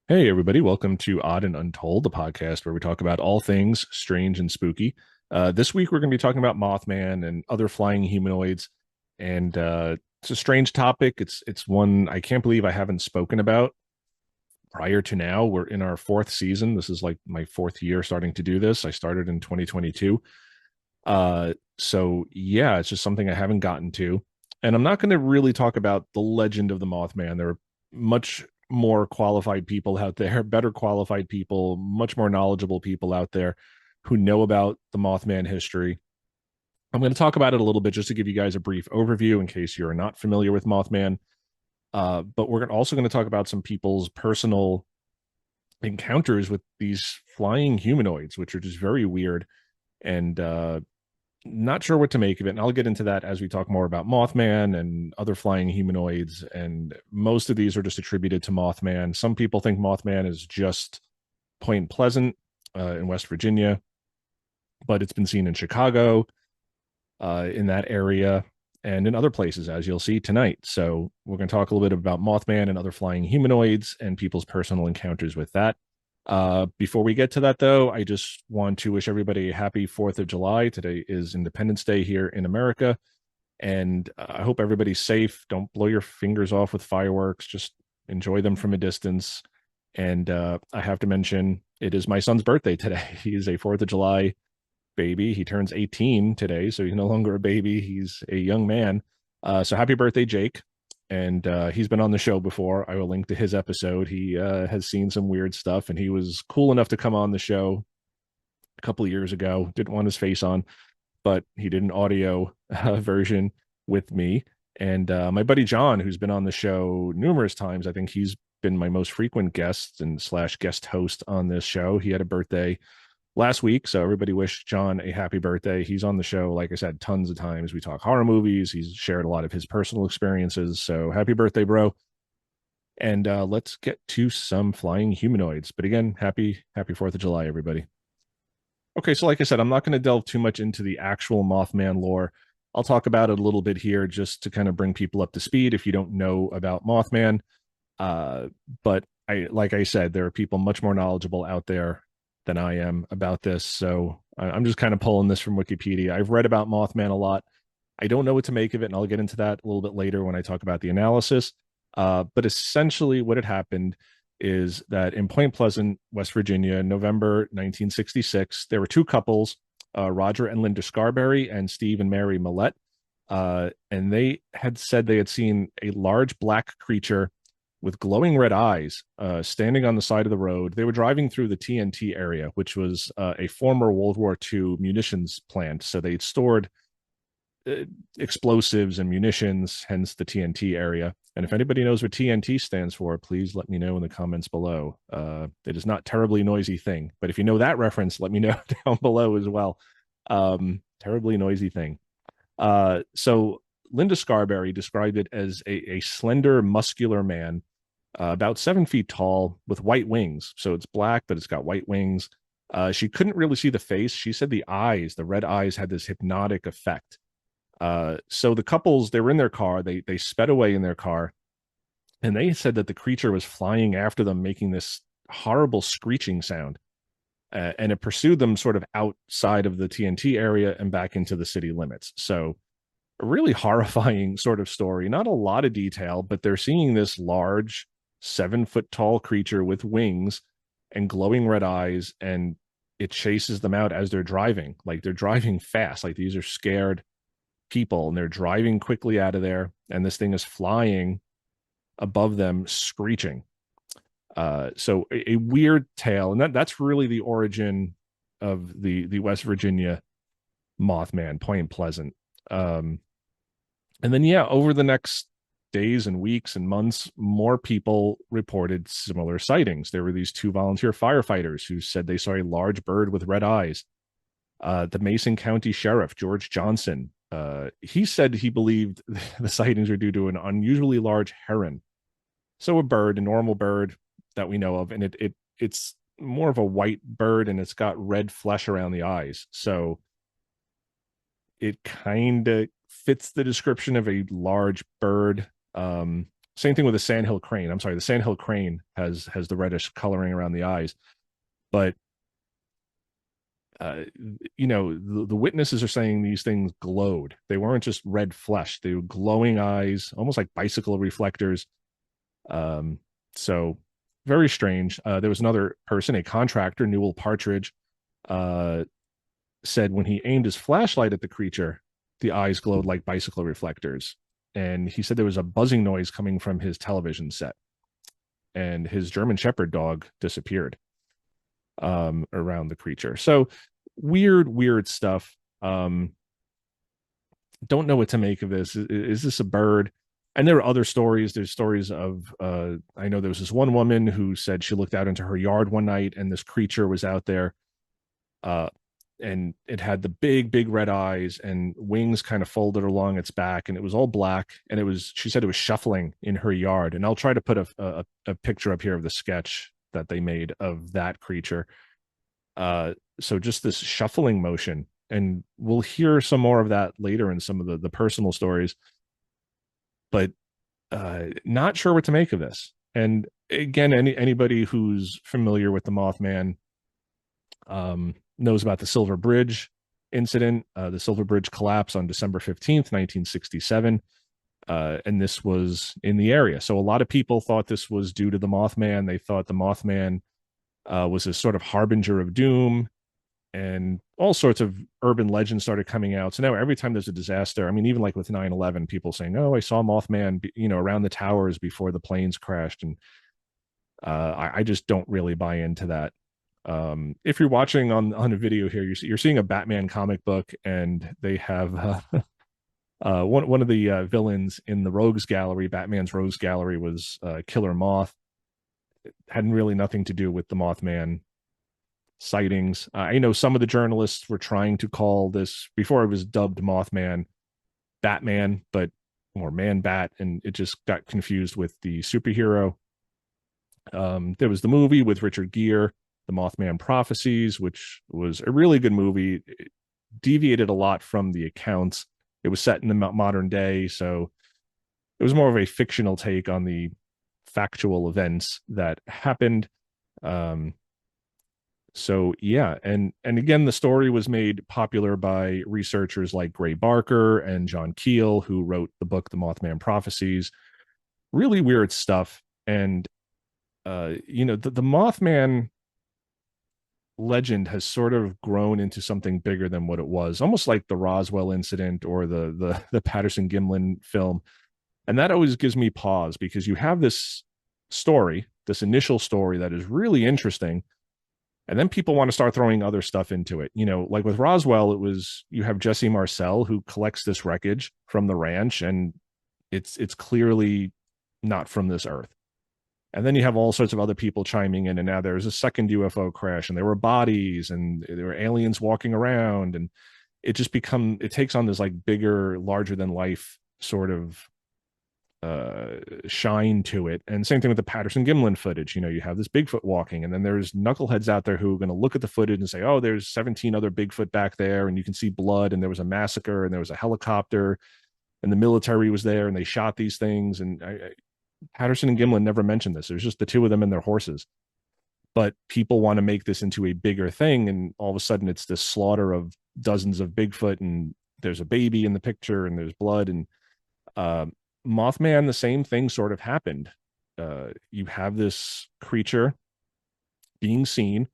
Hey, everybody, welcome to Odd and Untold, the podcast where we talk about all things strange and spooky. This week, we're going to be talking about Mothman and other flying humanoids. And it's a strange topic. It's one I can't believe I haven't spoken about prior to now. We're in our fourth season. This is like my fourth year starting to do this. I started in 2022. So, yeah, it's just something I haven't gotten to. And I'm not going to really talk about the legend of the Mothman. There are much more qualified people out there, better qualified people, much more knowledgeable people out there who know about the Mothman history. I'm going to talk about it a little bit just to give you guys a brief overview in case you're not familiar with Mothman. But we're also going to talk about some people's personal encounters with these flying humanoids, which are just very weird and not sure what to make of it. And I'll get into that as we talk more about Mothman and other flying humanoids. And most of these are just attributed to Mothman. Some people think Mothman is just Point Pleasant in West Virginia, but it's been seen in Chicago, in that area, and in other places, as you'll see tonight. So we're going to talk a little bit about Mothman and other flying humanoids and people's personal encounters with that. Before we get to that, though, I just want to wish everybody a happy 4th of July. Today is Independence Day here in America. And I hope everybody's safe. Don't blow your fingers off with fireworks. Just enjoy them from a distance. And I have to mention, it is my son's birthday today. He is a 4th of July baby. He turns 18 today, so he's no longer a baby. He's a young man. So happy birthday, Jake. And he's been on the show before. I will link to his episode. He has seen some weird stuff, and he was cool enough to come on the show a couple of years ago. Didn't want his face on, but he did an audio version with me. And my buddy John, who's been on the show numerous times, I think he's been my most frequent guest and slash guest host on this show. He had a birthday last week, so everybody wish John a happy birthday. He's on the show, like I said, tons of times. We talk horror movies. He's shared a lot of his personal experiences. So happy birthday, bro. And let's get to some flying humanoids. But again, happy 4th of July, everybody. Okay, so like I said, I'm not going to delve too much into the actual Mothman lore. I'll talk about it a little bit here just to kind of bring people up to speed if you don't know about Mothman. Uh, but like I said, there are people much more knowledgeable out there than I am about this. So I'm just kind of pulling this from Wikipedia. I've read about Mothman a lot. I don't know what to make of it, and I'll get into that a little bit later when I talk about the analysis. But essentially, what had happened is that in Point Pleasant, West Virginia, in November 1966, there were two couples, Roger and Linda Scarberry and Steve and Mary Millette. And they had said they had seen a large black creature with glowing red eyes standing on the side of the road. They were driving through the TNT area, which was a former World War II munitions plant. So they'd stored explosives and munitions, hence the TNT area. And if anybody knows what TNT stands for, please let me know in the comments below. It is not terribly noisy thing, but if you know that reference, let me know down below as well. Terribly noisy thing. So Linda Scarberry described it as a slender, muscular man, about 7 feet tall, with white wings. So it's black, but it's got white wings. She couldn't really see the face. She said the eyes, the red eyes, had this hypnotic effect. So the couples, they were in their car. They sped away in their car, and they said that the creature was flying after them, making this horrible screeching sound. And it pursued them sort of outside of the TNT area and back into the city limits. So a really horrifying sort of story. Not a lot of detail, but they're seeing this large 7 foot tall creature with wings and glowing red eyes, and it chases them out as they're driving. Like, they're driving fast. Like, these are scared people, and they're driving quickly out of there, and this thing is flying above them, screeching. So a weird tale, and that's really the origin of the West Virginia Mothman, Point Pleasant. And then, yeah, over the next days and weeks and months, more people reported similar sightings. There were these two volunteer firefighters who said they saw a large bird with red eyes. The Mason County Sheriff, George Johnson, he said he believed the sightings were due to an unusually large heron. So a bird, a normal bird that we know of, and it's more of a white bird, and it's got red flesh around the eyes. So it kind of fits the description of a large bird. same thing with the sandhill crane. I'm sorry, the sandhill crane has the reddish coloring around the eyes, but uh, the witnesses are saying these things glowed. They weren't just red flesh; they were glowing eyes, almost like bicycle reflectors. Um, so very strange. There was another person, a contractor, Newell Partridge, uh, said when he aimed his flashlight at the creature, the eyes glowed like bicycle reflectors. And he said there was a buzzing noise coming from his television set, and his German Shepherd dog disappeared around the creature. So weird stuff. Don't know what to make of this. Is this a bird? And there are other stories. There's stories of I know there was this one woman who said she looked out into her yard one night and this creature was out there. Uh, and it had the big red eyes and wings kind of folded along its back, and it was all black, and she said it was shuffling in her yard. And I'll try to put a picture up here of the sketch that they made of that creature. So just this shuffling motion, and we'll hear some more of that later in some of the personal stories, but not sure what to make of this. And again, anybody who's familiar with the Mothman knows about the Silver Bridge incident, the Silver Bridge collapse on December 15th, 1967. And this was in the area. So a lot of people thought this was due to the Mothman. They thought the Mothman was a sort of harbinger of doom, and all sorts of urban legends started coming out. So now every time there's a disaster, I mean, even like with 9/11, people saying, oh, I saw Mothman, around the towers before the planes crashed. And I just don't really buy into that. If you're watching on a video here, you're seeing a Batman comic book, and they have one of the villains in the Rogues Gallery, Batman's Rogues Gallery, was Killer Moth. It had really nothing to do with the Mothman sightings. I know some of the journalists were trying to call this, before it was dubbed Mothman, Batman, or Man Bat, and it just got confused with the superhero. There was the movie with Richard Gere, The Mothman Prophecies, which was a really good movie. It deviated a lot from the accounts. It was set in the modern day, so it was more of a fictional take on the factual events that happened. So yeah, and again, the story was made popular by researchers like Gray Barker and John Keel, who wrote the book The Mothman Prophecies. Really weird stuff. And the Mothman legend has sort of grown into something bigger than what it was, almost like the Roswell incident or the Patterson Gimlin film. And that always gives me pause, because you have this story, this initial story that is really interesting, and then people want to start throwing other stuff into it. Like with Roswell, you have Jesse Marcel, who collects this wreckage from the ranch, and it's clearly not from this earth. And then you have all sorts of other people chiming in, and now there's a second UFO crash, and there were bodies, and there were aliens walking around, and it takes on this like bigger, larger than life sort of shine to it. And same thing with the Patterson Gimlin footage. You have this Bigfoot walking, and then there's knuckleheads out there who are going to look at the footage and say, oh, there's 17 other Bigfoot back there, and you can see blood, and there was a massacre, and there was a helicopter, and the military was there, and they shot these things. And Patterson and Gimlin never mentioned this. There's just the two of them and their horses. But people want to make this into a bigger thing, and all of a sudden it's this slaughter of dozens of Bigfoot, and there's a baby in the picture, and there's blood. And Mothman, the same thing sort of happened. You have this creature being seen,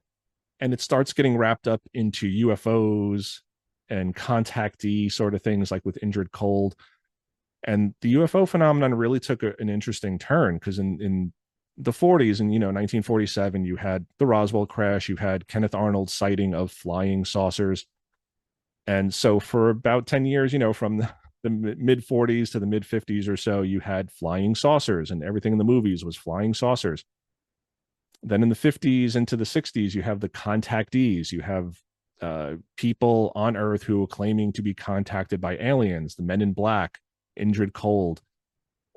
and it starts getting wrapped up into UFOs and contactee sort of things, like with Injured Cold. And the UFO phenomenon really took an interesting turn, because in the 40s, and 1947, you had the Roswell crash, you had Kenneth Arnold's sighting of flying saucers. And so for about 10 years, from the mid 40s to the mid 50s or so, you had flying saucers, and everything in the movies was flying saucers. Then in the 50s into the 60s, you have the contactees. You have people on Earth who are claiming to be contacted by aliens, the Men in Black, Injured Cold.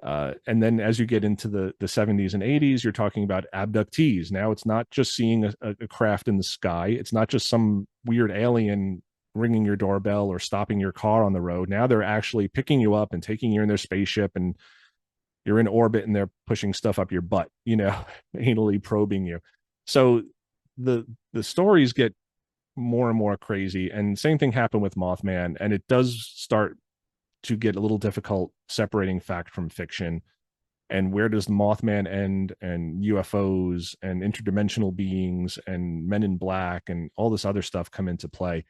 And then as you get into the 70s and 80s, you're talking about abductees. Now it's not just seeing a craft in the sky. It's not just some weird alien ringing your doorbell or stopping your car on the road. Now they're actually picking you up and taking you in their spaceship and you're in orbit and they're pushing stuff up your butt, anally probing you. So the stories get more and more crazy. And same thing happened with Mothman. And it does start to get a little difficult separating fact from fiction. And where does Mothman end, and UFOs and interdimensional beings and men in black and all this other stuff come into play?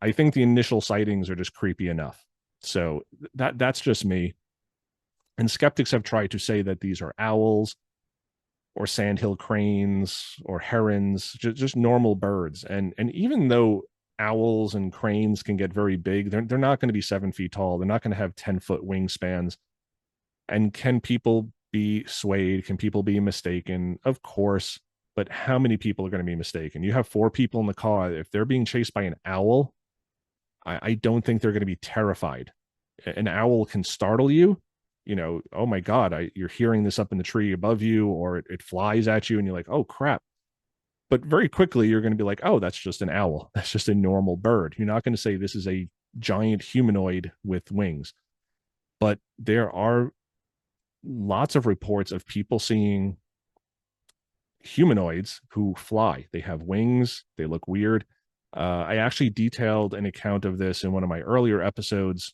I think the initial sightings are just creepy enough. So that's just me. And skeptics have tried to say that these are owls or sandhill cranes or herons, just normal birds. And even though owls and cranes can get very big, they're not going to be 7 feet tall. They're not going to have 10-foot wingspans. And can people be swayed? Can people be mistaken? Of course. But how many people are going to be mistaken? You have 4 people in the car. If they're being chased by an owl, I don't think they're going to be terrified. An owl can startle you. Oh my God, you're hearing this up in the tree above you, or it flies at you and you're like, oh crap. But very quickly, you're going to be like, oh, that's just an owl. That's just a normal bird. You're not going to say this is a giant humanoid with wings. But there are lots of reports of people seeing humanoids who fly. They have wings. They look weird. I actually detailed an account of this in one of my earlier episodes,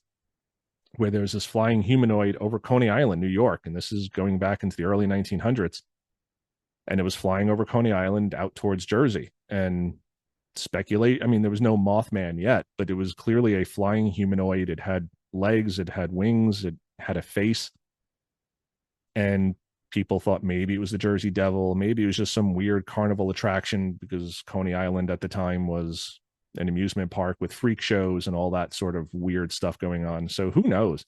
where there's this flying humanoid over Coney Island, New York. And this is going back into the early 1900s. And it was flying over Coney Island out towards Jersey. And there was no Mothman yet, but it was clearly a flying humanoid. It had legs, it had wings, it had a face. And people thought maybe it was the Jersey Devil, maybe it was just some weird carnival attraction, because Coney Island at the time was an amusement park with freak shows and all that sort of weird stuff going on. So who knows?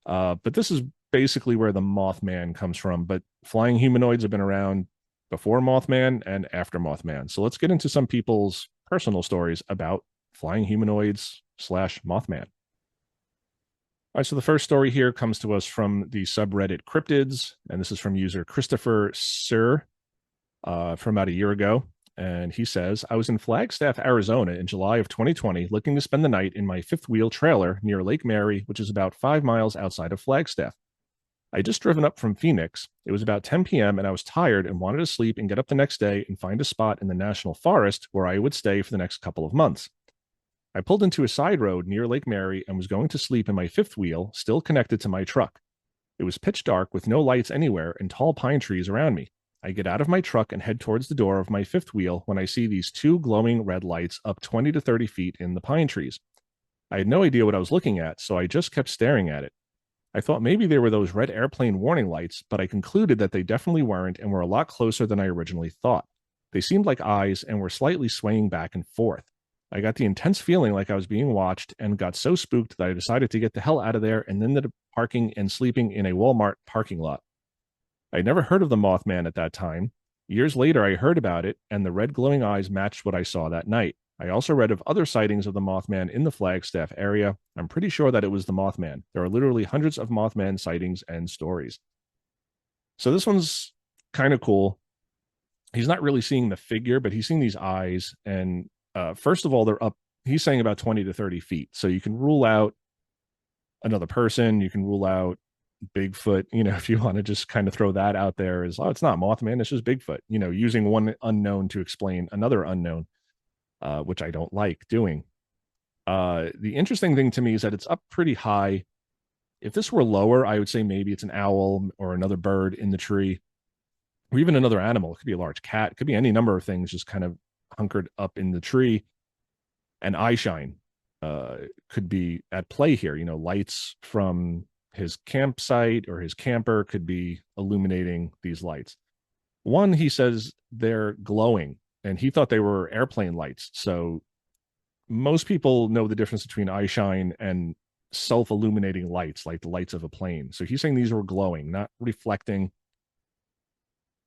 But this is basically where the Mothman comes from. But flying humanoids have been around before Mothman and after Mothman. So let's get into some people's personal stories about flying humanoids / Mothman. All right, so the first story here comes to us from the subreddit Cryptids, and this is from user Christopher Sir from about a year ago. And he says, I was in Flagstaff, Arizona in July of 2020, looking to spend the night in my fifth wheel trailer near Lake Mary, which is about 5 miles outside of Flagstaff. I just driven up from Phoenix. It was about 10 p.m. and I was tired and wanted to sleep and get up the next day and find a spot in the national forest where I would stay for the next couple of months. I pulled into a side road near Lake Mary and was going to sleep in my fifth wheel, still connected to my truck. It was pitch dark with no lights anywhere and tall pine trees around me. I get out of my truck and head towards the door of my fifth wheel when I see these 2 glowing red lights up 20 to 30 feet in the pine trees. I had no idea what I was looking at, so I just kept staring at it. I thought maybe they were those red airplane warning lights, but I concluded that they definitely weren't and were a lot closer than I originally thought. They seemed like eyes and were slightly swaying back and forth. I got the intense feeling like I was being watched and got so spooked that I decided to get the hell out of there and ended up parking and sleeping in a Walmart parking lot. I'd never heard of the Mothman at that time. Years later, I heard about it, and the red glowing eyes matched what I saw that night. I also read of other sightings of the Mothman in the Flagstaff area. I'm pretty sure that it was the Mothman. There are literally hundreds of Mothman sightings and stories. So this one's kind of cool. He's not really seeing the figure, but he's seeing these eyes. And first of all, they're up, he's saying about 20 to 30 feet. So you can rule out another person. You can rule out Bigfoot, if you want to just kind of throw that out there as, oh, it's not Mothman, it's just Bigfoot, using one unknown to explain another unknown, which I don't like doing. The interesting thing to me is that it's up pretty high. If this were lower, I would say maybe it's an owl or another bird in the tree, or even another animal. It could be a large cat. It could be any number of things just kind of hunkered up in the tree. And eye shine could be at play here. Lights from his campsite or his camper could be illuminating these lights. One, he says they're glowing, and he thought they were airplane lights. So most people know the difference between eye shine and self-illuminating lights, like the lights of a plane. So he's saying these were glowing, not reflecting.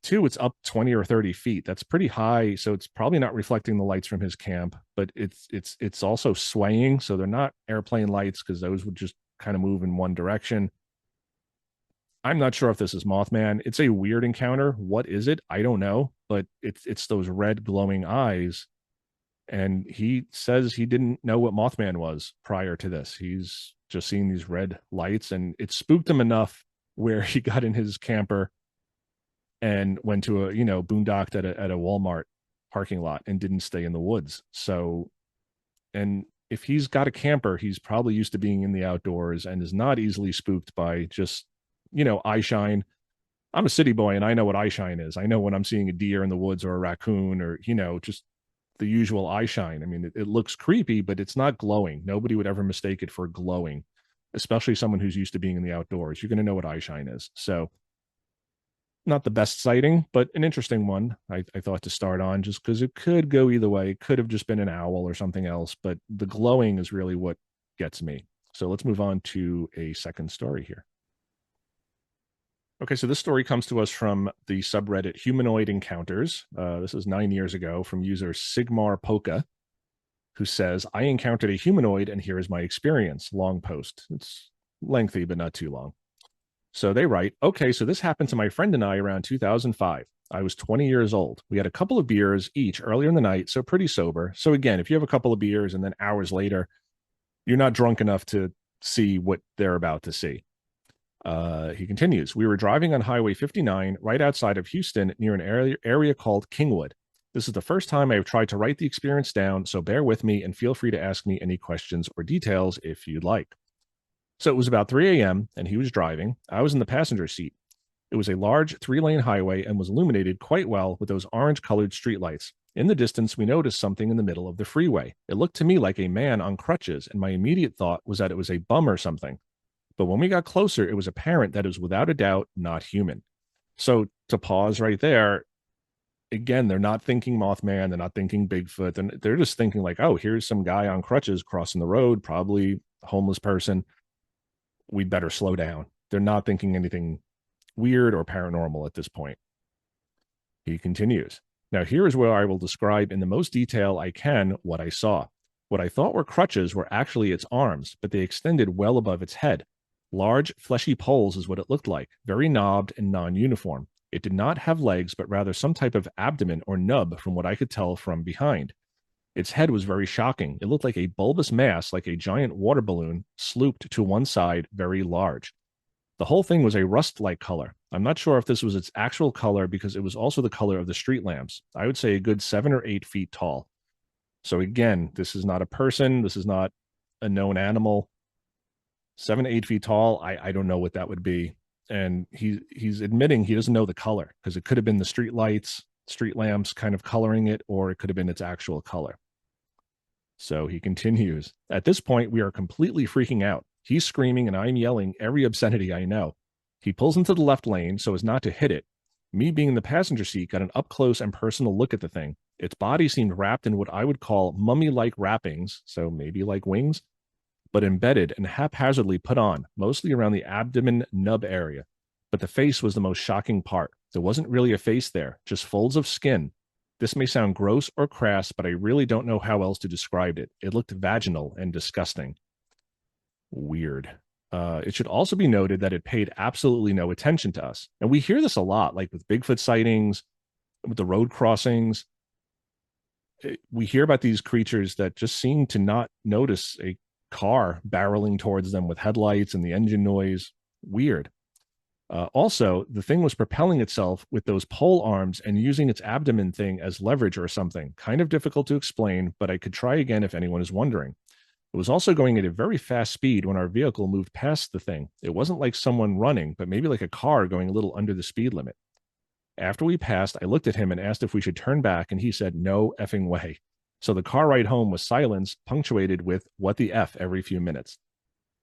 Two, it's up 20 or 30 feet. That's pretty high. So it's probably not reflecting the lights from his camp, but it's also swaying. So they're not airplane lights, because those would just kind of move in one direction. I'm not sure if this is Mothman. It's a weird encounter. What is it? I don't know, but it's those red glowing eyes. And he says he didn't know what Mothman was prior to this. He's just seeing these red lights, and it spooked him enough where he got in his camper and went to a, boondocked at a Walmart parking lot and didn't stay in the woods. So, and if he's got a camper, he's probably used to being in the outdoors and is not easily spooked by just, eye shine. I'm a city boy and I know what eye shine is. I know when I'm seeing a deer in the woods or a raccoon or, just the usual eye shine. I mean, it looks creepy, but it's not glowing. Nobody would ever mistake it for glowing, especially someone who's used to being in the outdoors. You're going to know what eye shine is. So, not the best sighting, but an interesting one. I thought to start on just because it could go either way. It could have just been an owl or something else, but the glowing is really what gets me. So let's move on to a second story here. Okay, so this story comes to us from the subreddit Humanoid Encounters. This is 9 years ago from user Sigmar Polka, who says, I encountered a humanoid and here is my experience. Long post. It's lengthy, but not too long. So they write, okay, so this happened to my friend and I around 2005. I was 20 years old. We had a couple of beers each earlier in the night, so pretty sober. So again, if you have a couple of beers and then hours later, you're not drunk enough to see what they're about to see. He continues, we were driving on Highway 59 right outside of Houston near an area called Kingwood. This is the first time I have tried to write the experience down, so bear with me and feel free to ask me any questions or details if you'd like. So it was about 3 a.m. and he was driving. I was in the passenger seat. It was a large 3-lane highway and was illuminated quite well with those orange-colored streetlights. In the distance, we noticed something in the middle of the freeway. It looked to me like a man on crutches, and my immediate thought was that it was a bum or something. But when we got closer, it was apparent that it was without a doubt not human. So to pause right there, again, they're not thinking Mothman, they're not thinking Bigfoot, and they're just thinking like, oh, here's some guy on crutches crossing the road, probably a homeless person. We'd better slow down. They're not thinking anything weird or paranormal at this point. He continues. Now, here is where I will describe in the most detail I can what I saw. What I thought were crutches were actually its arms, but they extended well above its head. Large, fleshy poles is what it looked like, very knobbed and non-uniform. It did not have legs, but rather some type of abdomen or nub from what I could tell from behind. Its head was very shocking. It looked like a bulbous mass, like a giant water balloon, slooped to one side, very large. The whole thing was a rust-like color. I'm not sure if this was its actual color because it was also the color of the street lamps. I would say a good 7 or 8 feet tall. So again, this is not a person. This is not a known animal. 7, 8 feet tall. I don't know what that would be. And he's admitting he doesn't know the color because it could have been the street lights, street lamps kind of coloring it, or it could have been its actual color. So he continues. At this point, we are completely freaking out. He's screaming and I'm yelling every obscenity I know. He pulls into the left lane so as not to hit it. Me being in the passenger seat got an up-close and personal look at the thing. Its body seemed wrapped in what I would call mummy-like wrappings, so maybe like wings, but embedded and haphazardly put on, mostly around the abdomen nub area. But the face was the most shocking part. There wasn't really a face there, just folds of skin. This may sound gross or crass, but I really don't know how else to describe it. It looked vaginal and disgusting. Weird. It should also be noted that it paid absolutely no attention to us. And we hear this a lot, like with Bigfoot sightings, with the road crossings. We hear about these creatures that just seem to not notice a car barreling towards them with headlights and the engine noise. Weird. Also, the thing was propelling itself with those pole arms and using its abdomen thing as leverage or something. Kind of difficult to explain, but I could try again if anyone is wondering. It was also going at a very fast speed when our vehicle moved past the thing. It wasn't like someone running, but maybe like a car going a little under the speed limit. After we passed, I looked at him and asked if we should turn back, and he said, no effing way. So the car ride home was silence, punctuated with, what the F every few minutes.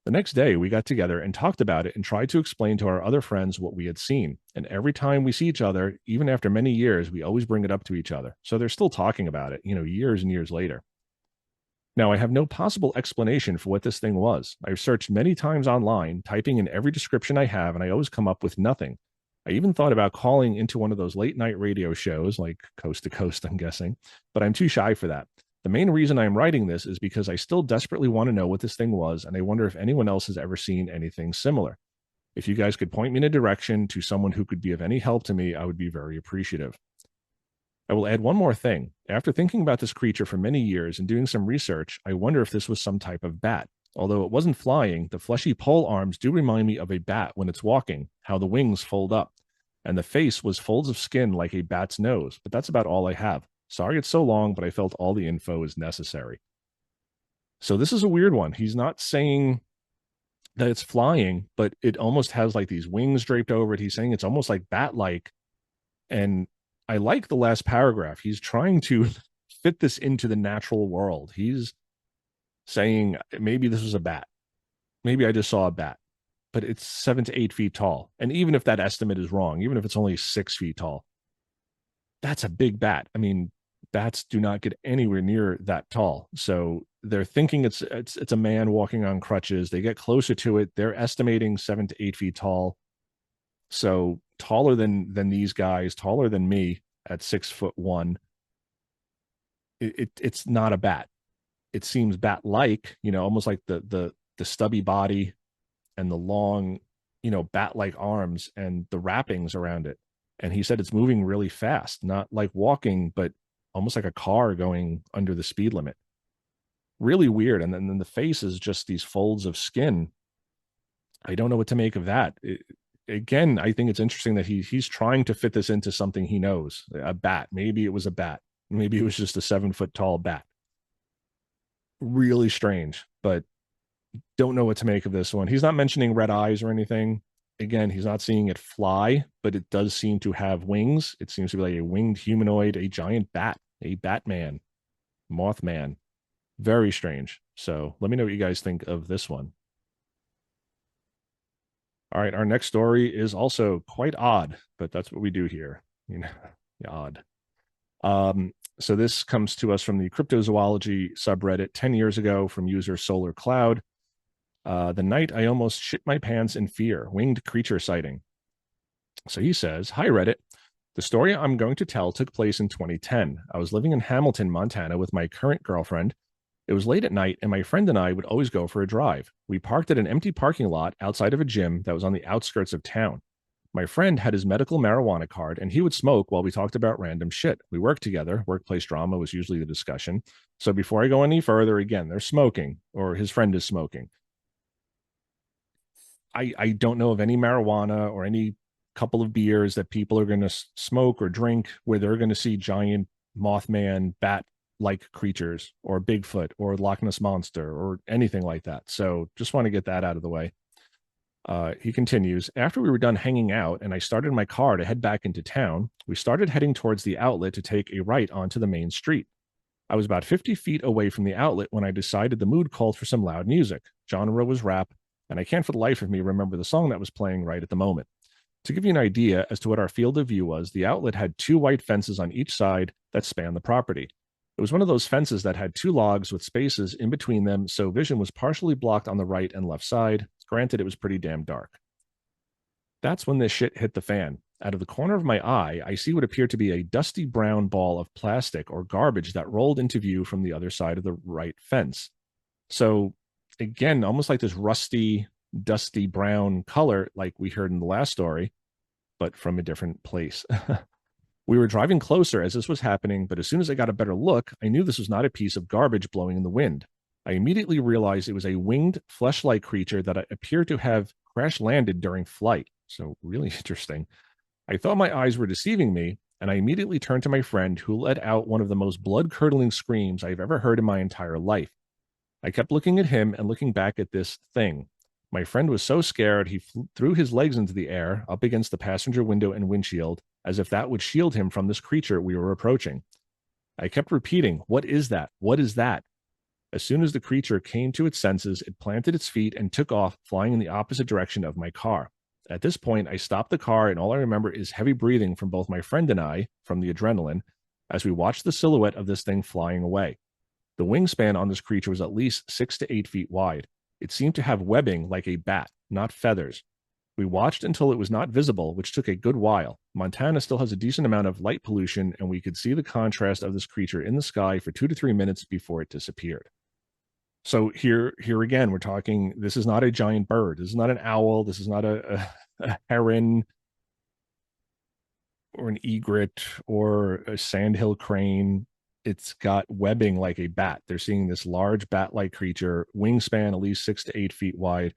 The next day, we got together and talked about it and tried to explain to our other friends what we had seen. And every time we see each other, even after many years, we always bring it up to each other. So they're still talking about it, years and years later. Now, I have no possible explanation for what this thing was. I've searched many times online, typing in every description I have, and I always come up with nothing. I even thought about calling into one of those late night radio shows, like Coast to Coast, I'm guessing, but I'm too shy for that. The main reason I'm writing this is because I still desperately want to know what this thing was, and I wonder if anyone else has ever seen anything similar. If you guys could point me in a direction to someone who could be of any help to me, I would be very appreciative. I will add one more thing. After thinking about this creature for many years and doing some research, I wonder if this was some type of bat. Although it wasn't flying, the fleshy pole arms do remind me of a bat when it's walking, how the wings fold up. And the face was folds of skin like a bat's nose, but that's about all I have. Sorry it's so long, but I felt all the info is necessary. So this is a weird one. He's not saying that it's flying, but it almost has like these wings draped over it. He's saying it's almost like bat-like. And I like the last paragraph. He's trying to fit this into the natural world. He's saying maybe this was a bat. Maybe I just saw a bat, but it's 7 to 8 feet tall. And even if that estimate is wrong, even if it's only 6 feet tall, that's a big bat. I mean, bats do not get anywhere near that tall. So they're thinking it's a man walking on crutches. They get closer to it. They're estimating 7 to 8 feet tall. So taller than these guys, taller than me at 6'1". It's not a bat. It seems bat-like, almost like the stubby body and the long, bat-like arms and the wrappings around it. And he said it's moving really fast, not like walking, but almost like a car going under the speed limit. Really weird. And then the face is just these folds of skin. I don't know what to make of that. Again, I think it's interesting that he's trying to fit this into something he knows. A bat. Maybe it was a bat. Maybe it was just a 7 foot tall bat. Really strange, but don't know what to make of this one. He's not mentioning red eyes or anything. Again, he's not seeing it fly, but it does seem to have wings. It seems to be like a winged humanoid, a giant bat, a Batman, Mothman. Very strange. So let me know what you guys think of this one. All right, our next story is also quite odd, but that's what we do here. Odd. So this comes to us from the cryptozoology subreddit 10 years ago from user Solar Cloud. The night I almost shit my pants in fear, winged creature sighting. So he says, hi, Reddit. The story I'm going to tell took place in 2010. I was living in Hamilton, Montana with my current girlfriend. It was late at night, and my friend and I would always go for a drive. We parked at an empty parking lot outside of a gym that was on the outskirts of town. My friend had his medical marijuana card, and he would smoke while we talked about random shit. We worked together. Workplace drama was usually the discussion. So before I go any further, again, they're smoking, or his friend is smoking. I don't know of any marijuana or any couple of beers that people are going to smoke or drink where they're going to see giant Mothman, bat-like creatures or Bigfoot or Loch Ness Monster or anything like that. So just want to get that out of the way. He continues, after we were done hanging out and I started my car to head back into town, we started heading towards the outlet to take a right onto the main street. I was about 50 feet away from the outlet when I decided the mood called for some loud music. Genre was rap, and I can't for the life of me remember the song that was playing right at the moment. To give you an idea as to what our field of view was, the outlet had 2 white fences on each side that spanned the property. It was one of those fences that had 2 logs with spaces in between them, so vision was partially blocked on the right and left side. Granted, it was pretty damn dark. That's when this shit hit the fan. Out of the corner of my eye, I see what appeared to be a dusty brown ball of plastic or garbage that rolled into view from the other side of the right fence. So, again, almost like this rusty, dusty brown color, like we heard in the last story, but from a different place. We were driving closer as this was happening, but as soon as I got a better look, I knew this was not a piece of garbage blowing in the wind. I immediately realized it was a winged, flesh-like creature that appeared to have crash-landed during flight. So really interesting. I thought my eyes were deceiving me, and I immediately turned to my friend, who let out one of the most blood-curdling screams I've ever heard in my entire life. I kept looking at him and looking back at this thing. My friend was so scared he threw his legs into the air, up against the passenger window and windshield, as if that would shield him from this creature we were approaching. I kept repeating, "What is that? What is that?" As soon as the creature came to its senses, it planted its feet and took off, flying in the opposite direction of my car. At this point, I stopped the car, and all I remember is heavy breathing from both my friend and I, from the adrenaline, as we watched the silhouette of this thing flying away. The wingspan on this creature was at least 6 to 8 feet wide. It seemed to have webbing like a bat, not feathers. We watched until it was not visible, which took a good while. Montana still has a decent amount of light pollution, and we could see the contrast of this creature in the sky for 2 to 3 minutes before it disappeared. So here again, we're talking, this is not a giant bird. This is not an owl. This is not a heron or an egret or a sandhill crane. It's got webbing like a bat. They're seeing this large bat-like creature, wingspan at least 6 to 8 feet wide.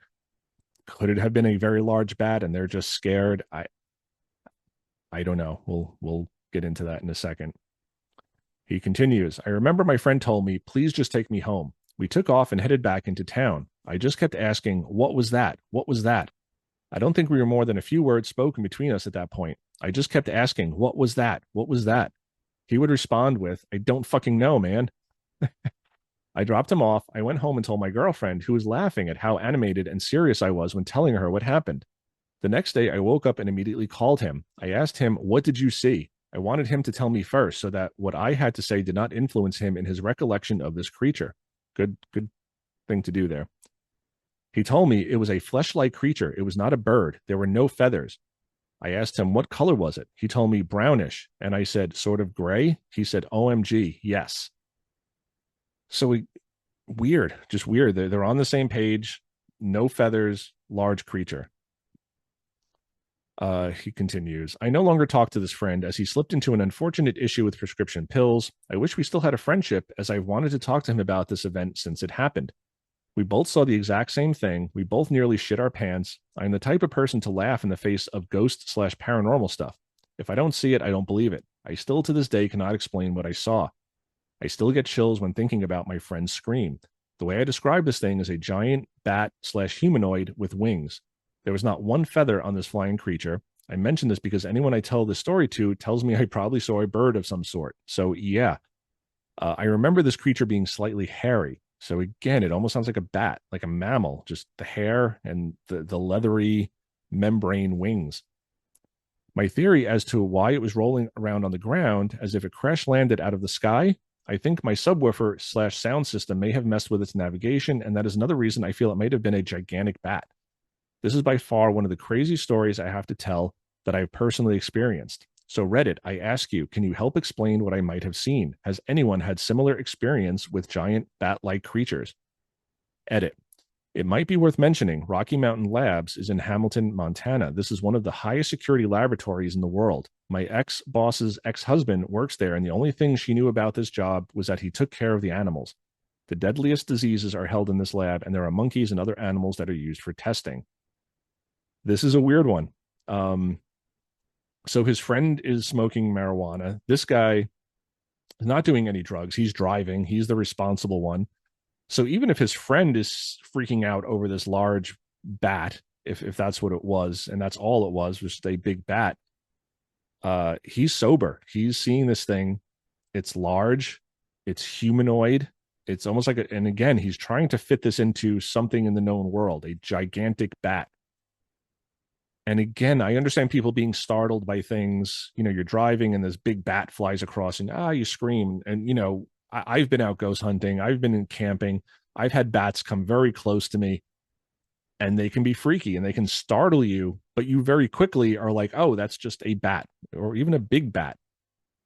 Could it have been a very large bat and they're just scared? I don't know. We'll get into that in a second. He continues, I remember my friend told me, please just take me home. We took off and headed back into town. I just kept asking, what was that? What was that? I don't think we were more than a few words spoken between us at that point. I just kept asking, what was that? What was that? He would respond with, I don't fucking know, man. I dropped him off. I went home and told my girlfriend, who was laughing at how animated and serious I was when telling her what happened. The next day, I woke up and immediately called him. I asked him, what did you see? I wanted him to tell me first so that what I had to say did not influence him in his recollection of this creature. Good thing to do there. He told me it was a flesh-like creature. It was not a bird. There were no feathers. I asked him, what color was it? He told me brownish. And I said, sort of gray? He said, OMG, yes. So weird, just weird. They're on the same page. No feathers, large creature. He continues, I no longer talk to this friend as he slipped into an unfortunate issue with prescription pills. I wish we still had a friendship as I've wanted to talk to him about this event since it happened. We both saw the exact same thing. We both nearly shit our pants. I'm the type of person to laugh in the face of ghost/paranormal stuff. If I don't see it, I don't believe it. I still to this day cannot explain what I saw. I still get chills when thinking about my friend's scream. The way I describe this thing is a giant bat/humanoid with wings. There was not one feather on this flying creature. I mention this because anyone I tell this story to tells me I probably saw a bird of some sort. So yeah, I remember this creature being slightly hairy. So again, it almost sounds like a bat, like a mammal, just the hair and the leathery membrane wings. My theory as to why it was rolling around on the ground as if it crash landed out of the sky, I think my subwoofer/sound system may have messed with its navigation, and that is another reason I feel it might have been a gigantic bat. This is by far one of the crazy stories I have to tell that I've personally experienced. So Reddit, I ask you, can you help explain what I might have seen? Has anyone had similar experience with giant bat-like creatures? Edit. It might be worth mentioning Rocky Mountain Labs is in Hamilton, Montana. This is one of the highest security laboratories in the world. My ex-boss's ex-husband works there, and the only thing she knew about this job was that he took care of the animals. The deadliest diseases are held in this lab, and there are monkeys and other animals that are used for testing. This is a weird one. So his friend is smoking marijuana. This guy is not doing any drugs. He's driving. He's the responsible one. So even if his friend is freaking out over this large bat, if that's what it was, and that's all it was just a big bat, he's sober. He's seeing this thing. It's large. It's humanoid. It's almost like and again, he's trying to fit this into something in the known world, a gigantic bat. And again, I understand people being startled by things. You know, you're driving and this big bat flies across and you scream. And, you know, I've been out ghost hunting. I've been in camping. I've had bats come very close to me and they can be freaky and they can startle you, but you very quickly are like, oh, that's just a bat or even a big bat.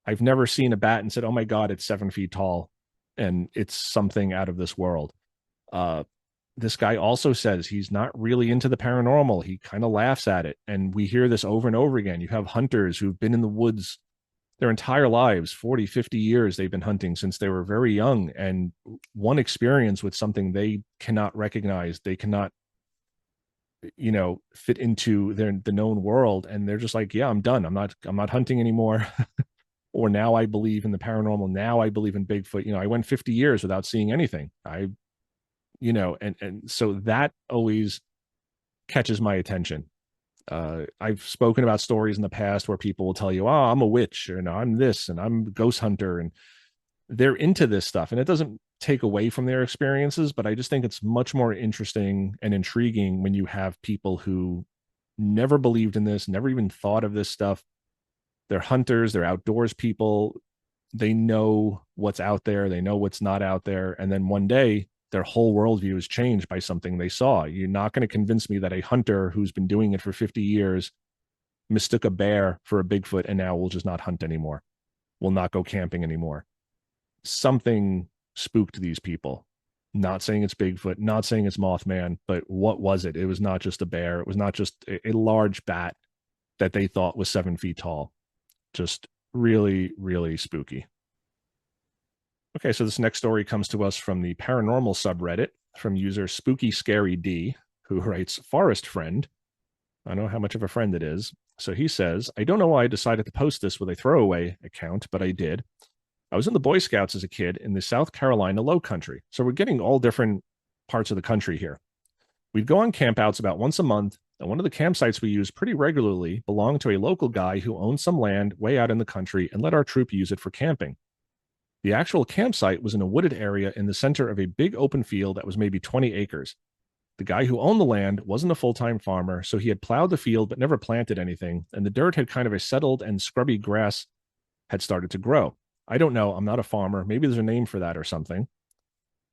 I've never seen a bat and said, oh my God, it's 7 feet tall and it's something out of this world. This guy also says he's not really into the paranormal. He kind of laughs at it. And we hear this over and over again. You have hunters who've been in the woods their entire lives, 40, 50 years they've been hunting since they were very young. And one experience with something they cannot recognize, they cannot, you know, fit into the known world. And they're just like, yeah, I'm done. I'm not hunting anymore. Or now I believe in the paranormal. Now I believe in Bigfoot. You know, I went 50 years without seeing anything. You know, and so that always catches my attention. I've spoken about stories in the past where people will tell you, oh, I'm a witch, and I'm this, and I'm a ghost hunter, and they're into this stuff. And it doesn't take away from their experiences, but I just think it's much more interesting and intriguing when you have people who never believed in this, never even thought of this stuff. They're hunters, they're outdoors people. They know what's out there, they know what's not out there. And then one day, their whole worldview is changed by something they saw. You're not going to convince me that a hunter who's been doing it for 50 years mistook a bear for a Bigfoot and now will just not hunt anymore, will not go camping anymore. Something spooked these people. Not saying it's Bigfoot, not saying it's Mothman, but what was it? It was not just a bear. It was not just a large bat that they thought was 7 feet tall. Just really, really spooky. Okay, so this next story comes to us from the Paranormal subreddit from user Spooky Scary D, who writes, Forest Friend. I don't know how much of a friend it is. So he says, I don't know why I decided to post this with a throwaway account, but I did. I was in the Boy Scouts as a kid in the South Carolina Low Country. So we're getting all different parts of the country here. We'd go on campouts about once a month, and one of the campsites we used pretty regularly belonged to a local guy who owned some land way out in the country and let our troop use it for camping. The actual campsite was in a wooded area in the center of a big open field that was maybe 20 acres. The guy who owned the land wasn't a full-time farmer, so he had plowed the field but never planted anything, and the dirt had kind of a settled and scrubby grass had started to grow. I don't know, I'm not a farmer. Maybe there's a name for that or something.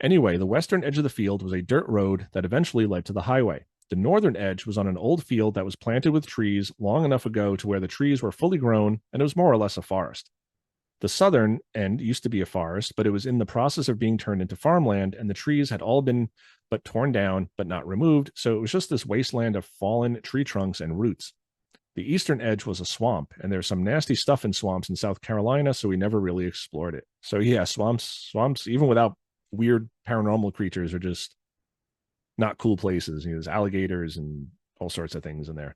Anyway, the western edge of the field was a dirt road that eventually led to the highway. The northern edge was on an old field that was planted with trees long enough ago to where the trees were fully grown, and it was more or less a forest. The southern end used to be a forest, but it was in the process of being turned into farmland, and the trees had all been but torn down, but not removed, so it was just this wasteland of fallen tree trunks and roots. The eastern edge was a swamp, and there's some nasty stuff in swamps in South Carolina, so we never really explored it. So yeah, swamps, even without weird paranormal creatures, are just not cool places. There's alligators and all sorts of things in there.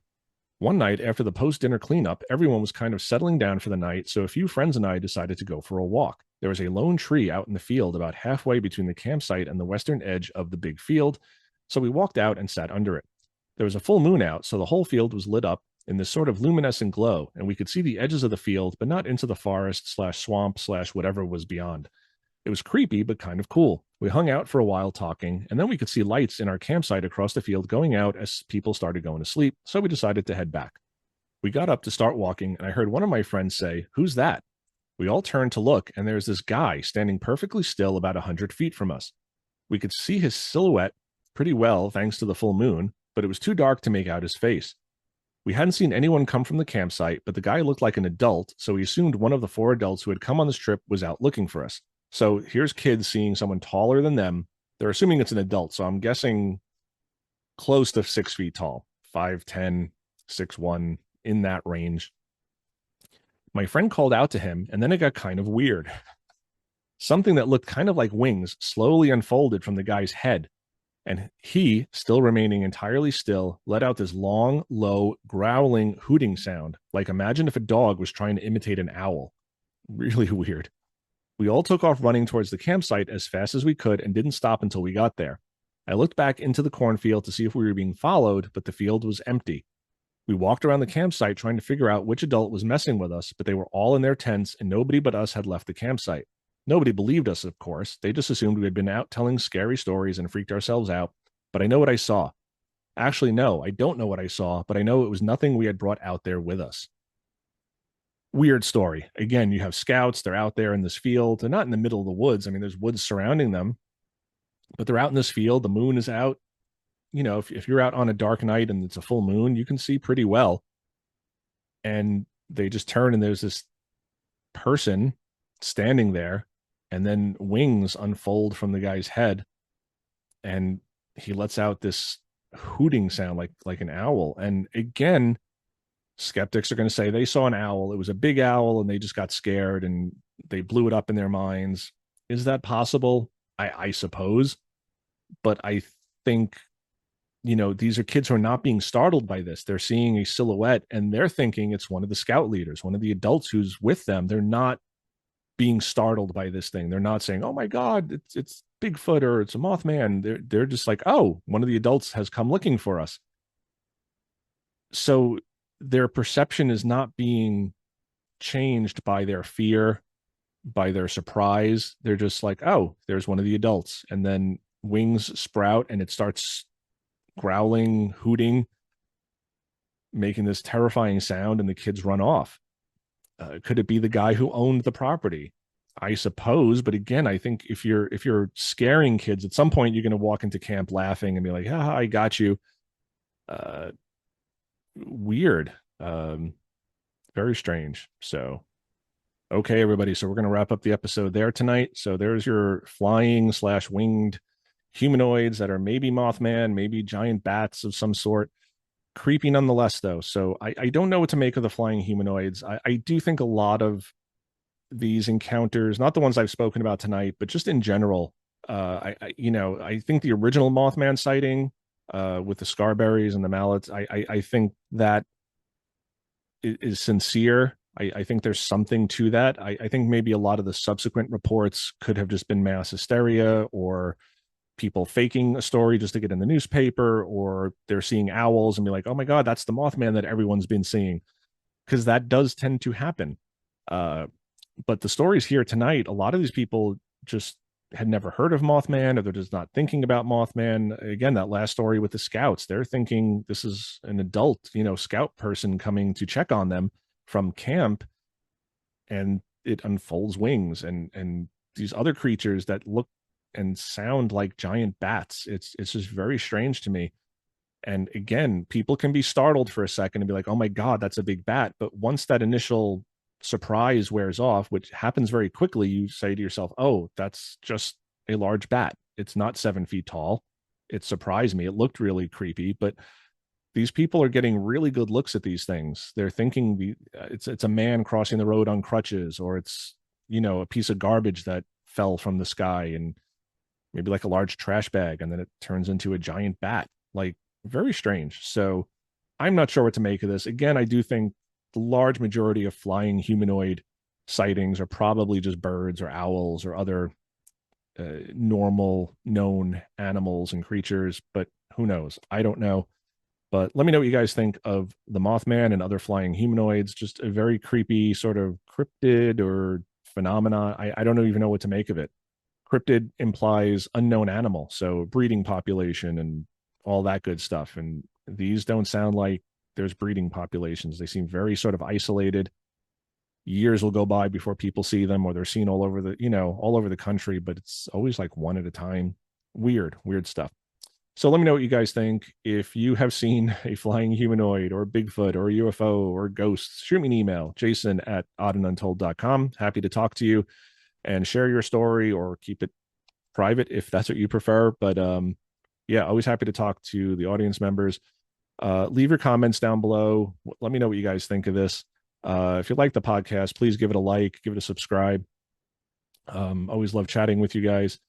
One night after the post-dinner cleanup, everyone was kind of settling down for the night, so a few friends and I decided to go for a walk. There was a lone tree out in the field about halfway between the campsite and the western edge of the big field, so we walked out and sat under it. There was a full moon out, so the whole field was lit up in this sort of luminescent glow, and we could see the edges of the field, but not into the forest slash swamp slash whatever was beyond. It was creepy, but kind of cool. We hung out for a while talking, and then we could see lights in our campsite across the field going out as people started going to sleep, so we decided to head back. We got up to start walking, and I heard one of my friends say, "Who's that?" We all turned to look, and there's this guy standing perfectly still about 100 feet from us. We could see his silhouette pretty well thanks to the full moon, but it was too dark to make out his face. We hadn't seen anyone come from the campsite, but the guy looked like an adult, so we assumed one of the 4 adults who had come on this trip was out looking for us. So here's kids seeing someone taller than them. They're assuming it's an adult, so I'm guessing close to 6 feet tall, 5'10", 6'1", in that range. My friend called out to him, and then it got kind of weird. Something that looked kind of like wings slowly unfolded from the guy's head, and he, still remaining entirely still, let out this long, low, growling, hooting sound. Like imagine if a dog was trying to imitate an owl. Really weird. We all took off running towards the campsite as fast as we could and didn't stop until we got there. I looked back into the cornfield to see if we were being followed, but the field was empty. We walked around the campsite trying to figure out which adult was messing with us, but they were all in their tents and nobody but us had left the campsite. Nobody believed us, of course. They just assumed we had been out telling scary stories and freaked ourselves out. But I know what I saw. Actually, no, I don't know what I saw, but I know it was nothing we had brought out there with us. Weird story. Again, you have scouts. They're out there in this field. They're not in the middle of the woods. I mean, there's woods surrounding them, but they're out in this field. The moon is out. You know, if you're out on a dark night and it's a full moon, you can see pretty well. And they just turn and there's this person standing there, and then wings unfold from the guy's head, and he lets out this hooting sound like an owl. And again, skeptics are going to say they saw an owl. It was a big owl and they just got scared and they blew it up in their minds. Is that possible? I suppose. But I think, you know, these are kids who are not being startled by this. They're seeing a silhouette and they're thinking it's one of the scout leaders, one of the adults who's with them. They're not being startled by this thing. They're not saying, "Oh my God, it's Bigfoot or it's a Mothman." They're just like, "Oh, one of the adults has come looking for us." So their perception is not being changed by their fear, by their surprise. They're just like, "Oh, there's one of the adults." And then wings sprout and it starts growling, hooting, making this terrifying sound, and the kids run off. Could it be the guy who owned the property? I suppose, but again, I think if you're scaring kids, at some point you're going to walk into camp laughing and be like, "Ha, I got you." Weird. Very strange. So, okay, everybody. So we're going to wrap up the episode there tonight. So there's your flying slash winged humanoids that are maybe Mothman, maybe giant bats of some sort. Creepy nonetheless, though. So I don't know what to make of the flying humanoids. I do think a lot of these encounters, not the ones I've spoken about tonight, but just in general. I think the original Mothman sighting with the Scarberries and the mallets, I think that is sincere. I think there's something to that. I think maybe a lot of the subsequent reports could have just been mass hysteria or people faking a story just to get in the newspaper, or they're seeing owls and be like, oh my God, that's the Mothman that everyone's been seeing. Because that does tend to happen. Uh, but the stories here tonight, a lot of these people just had never heard of Mothman, or they're just not thinking about Mothman. Again, that last story with the scouts, they're thinking this is an adult, scout person coming to check on them from camp, and it unfolds wings and these other creatures that look and sound like giant bats. It's just very strange to me. And again, people can be startled for a second and be like, oh my God, that's a big bat. But once that initial surprise wears off, which happens very quickly, you say to yourself, oh, that's just a large bat. It's not 7 feet tall. It surprised me. It looked really creepy, but these people are getting really good looks at these things. They're thinking it's a man crossing the road on crutches, or it's, a piece of garbage that fell from the sky, and maybe like a large trash bag, and then it turns into a giant bat. Like, very strange. So I'm not sure what to make of this. Again, I do think the large majority of flying humanoid sightings are probably just birds or owls or other normal known animals and creatures, but who knows? I don't know. But let me know what you guys think of the Mothman and other flying humanoids. Just a very creepy sort of cryptid or phenomena. I don't even know what to make of it. Cryptid implies unknown animal, so breeding population and all that good stuff. And these don't sound like there's breeding populations. They seem very sort of isolated. Years will go by before people see them, or they're seen all over all over the country, but it's always like one at a time. Weird stuff. So let me know what you guys think. If you have seen a flying humanoid or Bigfoot or a UFO or ghosts, shoot me an email, jason@oddanduntold.com. Happy to talk to you and share your story, or keep it private if that's what you prefer. But yeah, always happy to talk to the audience members. Leave your comments down below. Let me know what you guys think of this. If you like the podcast, please give it a like, give it a subscribe. Always love chatting with you guys.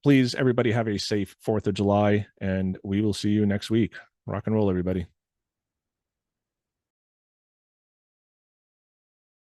Please, everybody, have a safe 4th of July, and we will see you next week. Rock and roll, everybody.